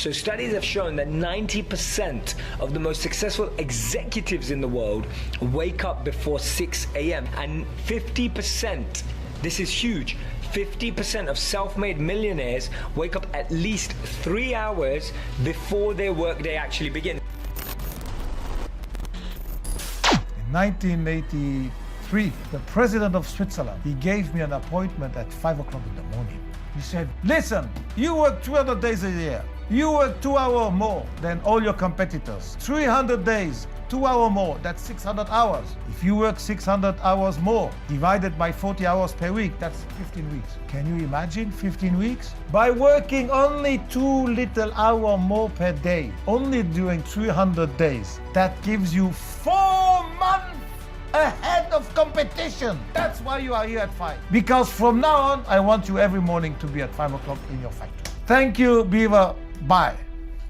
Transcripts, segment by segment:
So studies have shown that 90% of the most successful executives in the world wake up before 6 a.m. and 50%, this is huge, 50% of self-made millionaires wake up at least 3 hours before their workday actually begins. In 1983, the president of Switzerland, he gave me an appointment at 5 o'clock in the morning. He said, listen, you work 200 days a year. You work 2 hours more than all your competitors. 300 days, 2 hours more, that's 600 hours. If you work 600 hours more, divided by 40 hours per week, that's 15 weeks. Can you imagine 15 weeks? By working only 2 little hours more per day, only during 300 days, that gives you 4 months ahead of competition. That's why you are here at 5. Because from now on, I want you every morning to be at 5 o'clock in your factory. Thank you, Beaver. Bye.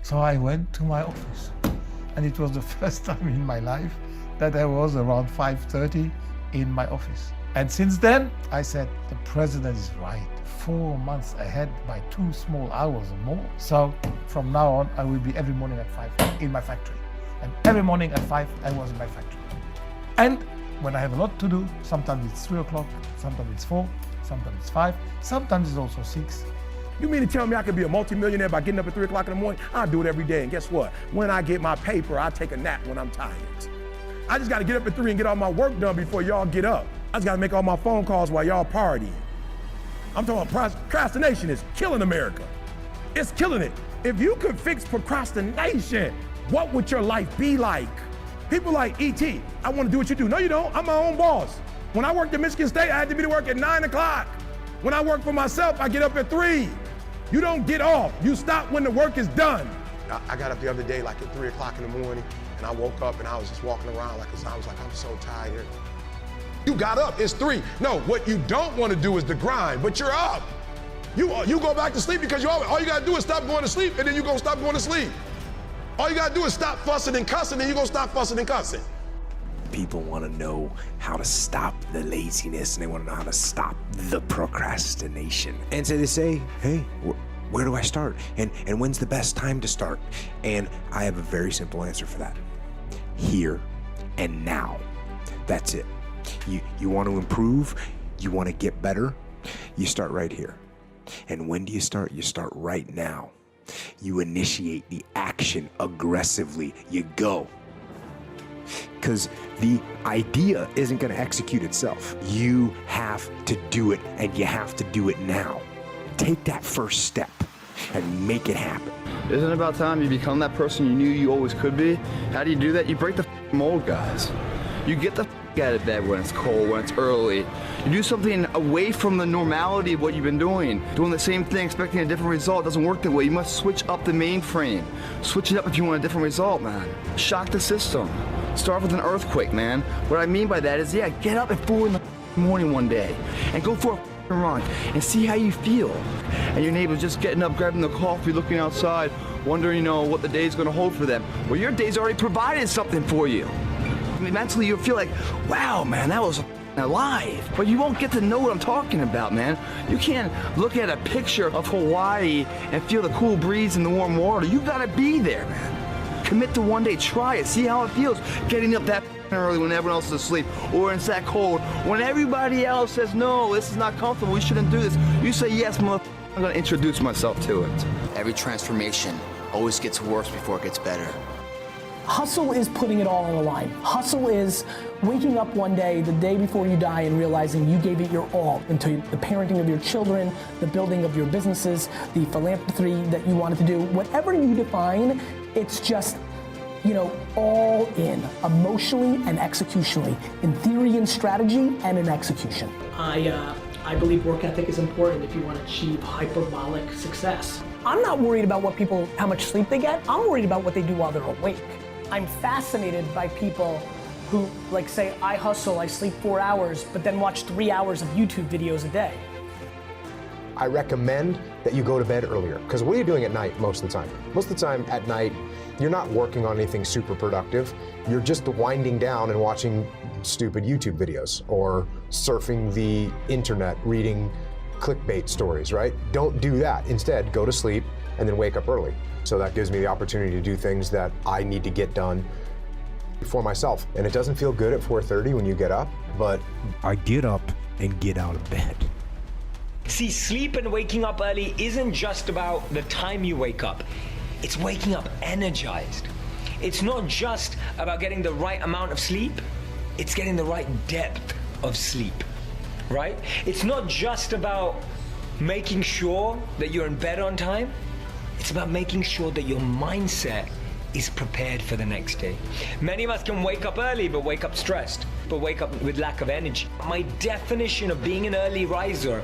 So I went to my office. And it was the first time in my life that I was around 5:30 in my office. And since then, I said, the president is right. 4 months ahead by 2 small hours or more. So from now on, I will be every morning at 5 in my factory. And every morning at 5, I was in my factory. And when I have a lot to do, sometimes it's 3 o'clock, sometimes it's 4, sometimes it's 5, sometimes it's also 6. You mean to tell me I could be a multimillionaire by getting up at 3 o'clock in the morning? I do it every day, and guess what? When I get my paper, I take a nap when I'm tired. I just gotta get up at 3 and get all my work done before y'all get up. I just gotta make all my phone calls while y'all partying. I'm talking about procrastination is killing America. It's killing it. If you could fix procrastination, what would your life be like? People like E.T., I wanna do what you do. No, you don't, I'm my own boss. When I worked at Michigan State, I had to be to work at 9 o'clock. When I work for myself, I get up at 3. You don't get off, you stop when the work is done. I got up the other day like at 3 o'clock in the morning, and I woke up and I was just walking around I was like, I'm so tired. You got up, it's 3. No, what you don't want to do is the grind, but you're up. You go back to sleep because all you gotta do is stop going to sleep, and then you gonna stop going to sleep. All you gotta do is stop fussing and cussing, and you're gonna stop fussing and cussing. People want to know how to stop the laziness, and they want to know how to stop the procrastination. And so they say, hey, where do I start? And when's the best time to start? And I have a very simple answer for that. Here and now. That's it. You want to improve, you want to get better, you start right here. And when do you start? You start right now. You initiate the action aggressively. You go. Because the idea isn't going to execute itself. You have to do it, and you have to do it now. Take that first step and make it happen. Isn't it about time you become that person you knew you always could be? How do you do that? You break the mold, guys. You get the out of bed when it's cold, when it's early. You do something away from the normality of what you've been doing. Doing the same thing, expecting a different result doesn't work that way. You must switch up the mainframe. Switch it up if you want a different result, man. Shock the system. Start with an earthquake, man. What I mean by that is, yeah, get up at 4 in the morning one day and go for a run and see how you feel. And your neighbor's just getting up, grabbing the coffee, looking outside, wondering, what the day's gonna hold for them. Well, your day's already provided something for you. Mentally, you'll feel like, wow, man, that was alive. But you won't get to know what I'm talking about, man. You can't look at a picture of Hawaii and feel the cool breeze and the warm water. You gotta be there, man. Commit to one day, try it, see how it feels. Getting up that early when everyone else is asleep, or it's that cold. When everybody else says, no, this is not comfortable, we shouldn't do this. You say, yes, motherfucker, I'm gonna introduce myself to it. Every transformation always gets worse before it gets better. Hustle is putting it all on the line. Hustle is waking up one day, the day before you die, and realizing you gave it your all into the parenting of your children, the building of your businesses, the philanthropy that you wanted to do. Whatever you define, it's just, all in, emotionally and executionally, in theory and strategy and in execution. I believe work ethic is important if you want to achieve hyperbolic success. I'm not worried about how much sleep they get. I'm worried about what they do while they're awake. I'm fascinated by people who say, I hustle, I sleep 4 hours, but then watch 3 hours of YouTube videos a day. I recommend that you go to bed earlier, because what are you doing at night most of the time? Most of the time at night, you're not working on anything super productive. You're just winding down and watching stupid YouTube videos or surfing the internet, reading clickbait stories, right? Don't do that. Instead, go to sleep, and then wake up early. So that gives me the opportunity to do things that I need to get done for myself. And it doesn't feel good at 4:30 when you get up, but I get up and get out of bed. See, sleep and waking up early isn't just about the time you wake up. It's waking up energized. It's not just about getting the right amount of sleep. It's getting the right depth of sleep, right? It's not just about making sure that you're in bed on time. It's about making sure that your mindset is prepared for the next day. Many of us can wake up early, but wake up stressed, but wake up with lack of energy. My definition of being an early riser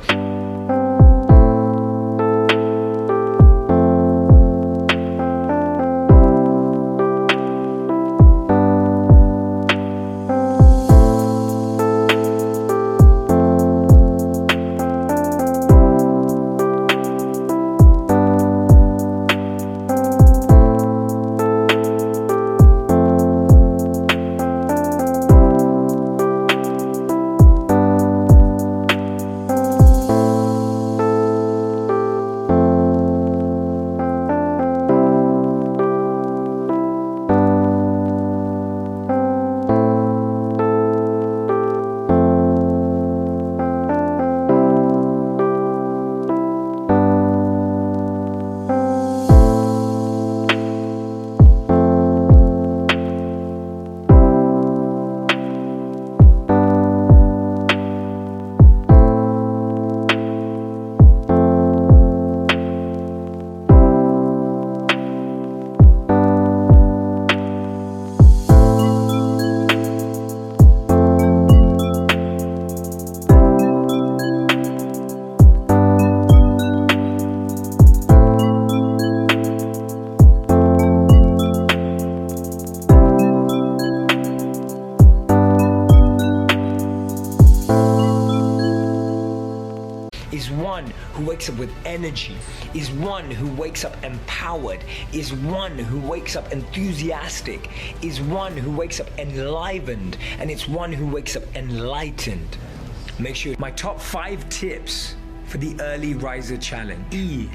is one who wakes up with energy, is one who wakes up empowered, is one who wakes up enthusiastic, is one who wakes up enlivened, and it's one who wakes up enlightened. Make sure my top 5 tips for the early riser challenge. E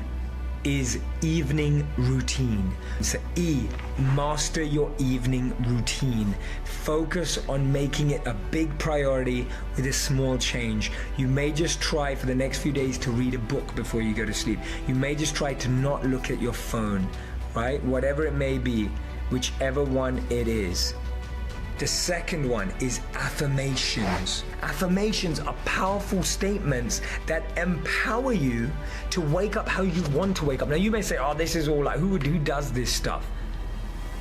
is evening routine. So E, master your evening routine. Focus on making it a big priority with a small change. You may just try for the next few days to read a book before you go to sleep. You may just try to not look at your phone, right? Whatever it may be, whichever one it is. The second one is affirmations. Affirmations are powerful statements that empower you to wake up how you want to wake up. Now you may say, oh, this is all like, who does this stuff?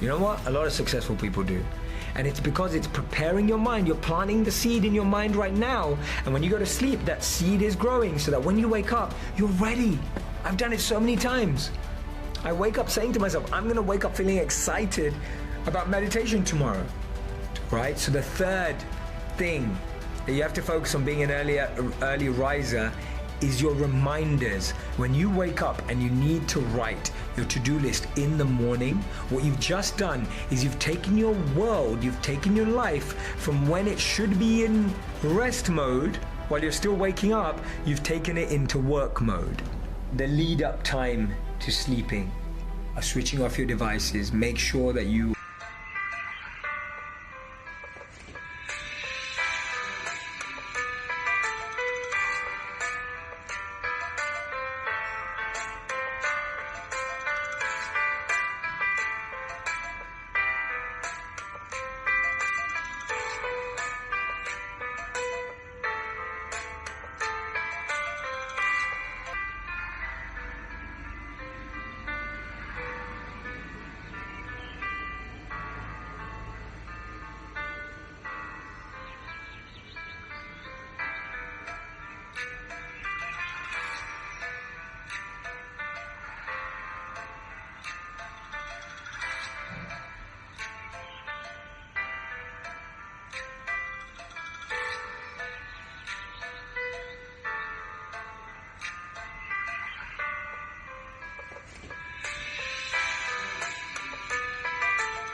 You know what? A lot of successful people do. And it's because it's preparing your mind. You're planting the seed in your mind right now. And when you go to sleep, that seed is growing so that when you wake up, you're ready. I've done it so many times. I wake up saying to myself, I'm gonna wake up feeling excited about meditation tomorrow. Right? So the third thing that you have to focus on being an early riser is your reminders. When you wake up and you need to write your to-do list in the morning, what you've just done is you've taken your world, you've taken your life from when it should be in rest mode while you're still waking up, you've taken it into work mode. The lead up time to sleeping, switching off your devices, make sure that you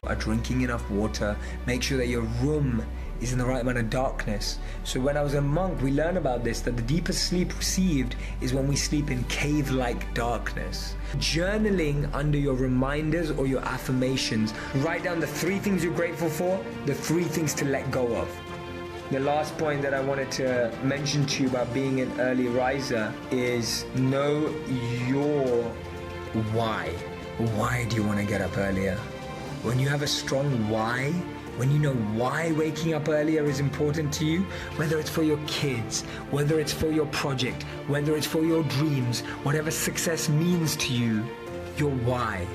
are drinking enough water. Make sure that your room is in the right amount of darkness. So when I was a monk, we learn about this, that the deepest sleep received is when we sleep in cave-like darkness. Journaling under your reminders or your affirmations, write down the 3 things you're grateful for, the 3 things to let go of. The last point that I wanted to mention to you about being an early riser is know your why. Why do you want to get up earlier? When you have a strong why, when you know why waking up earlier is important to you, whether it's for your kids, whether it's for your project, whether it's for your dreams, whatever success means to you, your why